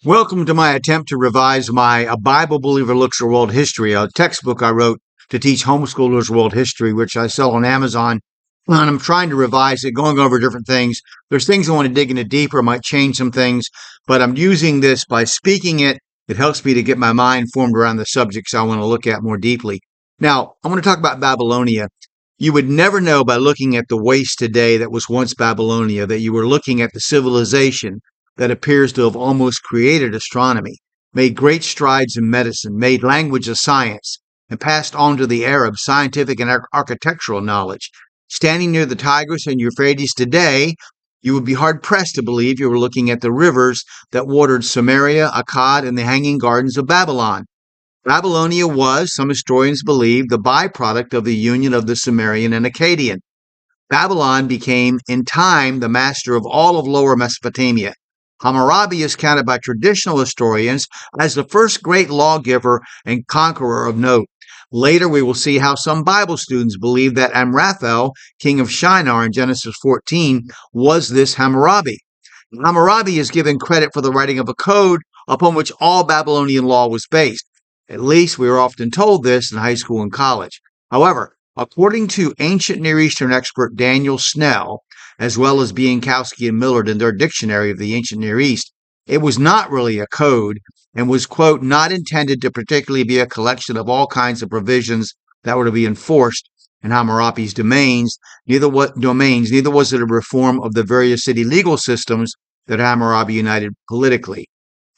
Welcome to my attempt to revise my A Bible Believer Looks at World History, a textbook I wrote to teach homeschoolers world history, which I sell on Amazon. And I'm trying to revise it, going over different things. There's things I want to dig into deeper, might change some things, but I'm using this by speaking it. It helps me to get my mind formed around the subjects I want to look at more deeply. Now, I want to talk about Babylonia. You would never know by looking at the waste today that was once Babylonia that you were looking at the civilization that appears to have almost created astronomy, made great strides in medicine, made language a science, and passed on to the Arabs scientific and architectural knowledge. Standing near the Tigris and Euphrates today, you would be hard-pressed to believe you were looking at the rivers that watered Samaria, Akkad, and the Hanging Gardens of Babylon. Babylonia was, some historians believe, the byproduct of the union of the Sumerian and Akkadian. Babylon became, in time, the master of all of Lower Mesopotamia. Hammurabi is counted by traditional historians as the first great lawgiver and conqueror of note. Later, we will see how some Bible students believe that Amraphel, king of Shinar in Genesis 14, was this Hammurabi. Hammurabi is given credit for the writing of a code upon which all Babylonian law was based. At least we are often told this in high school and college. However, according to ancient Near Eastern expert Daniel Snell, as well as Bienkowski and Millard in their Dictionary of the Ancient Near East, it was not really a code and was, quote, not intended to particularly be a collection of all kinds of provisions that were to be enforced in Hammurabi's domains. Neither was it a reform of the various city legal systems that Hammurabi united politically,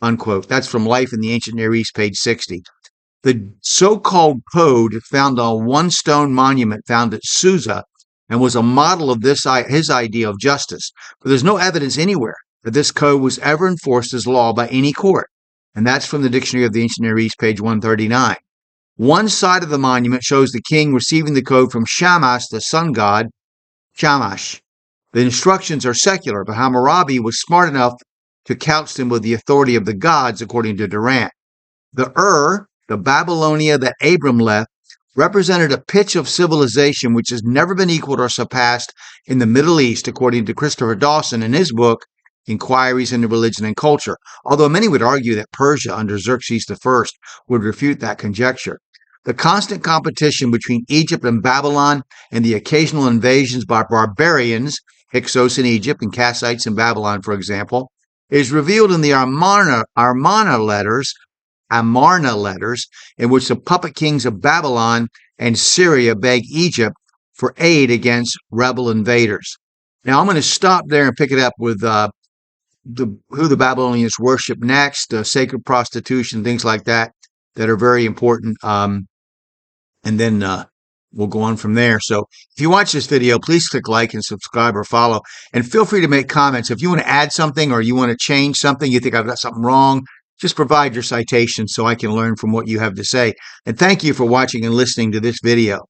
unquote. That's from Life in the Ancient Near East, page 60. The so-called code found on one stone monument found at Susa and was a model of his idea of justice. But there's no evidence anywhere that this code was ever enforced as law by any court. And that's from the Dictionary of the Ancient Near East, page 139. One side of the monument shows the king receiving the code from Shamash, the sun god, Shamash. The instructions are secular, but Hammurabi was smart enough to couch them with the authority of the gods, according to Durant. The Babylonia that Abram left, represented a pitch of civilization which has never been equaled or surpassed in the Middle East, according to Christopher Dawson in his book, Inquiries into Religion and Culture, although many would argue that Persia under Xerxes I would refute that conjecture. The constant competition between Egypt and Babylon and the occasional invasions by barbarians, Hyksos in Egypt and Kassites in Babylon, for example, is revealed in the Amarna letters, in which the puppet kings of Babylon and Syria beg Egypt for aid against rebel invaders. Now, I'm going to stop there and pick it up with who the Babylonians worship next, sacred prostitution, things like that are very important. And then we'll go on from there. So if you watch this video, please click like and subscribe or follow. And feel free to make comments. If you want to add something or you want to change something, you think I've got something wrong, just provide your citation so I can learn from what you have to say. And thank you for watching and listening to this video.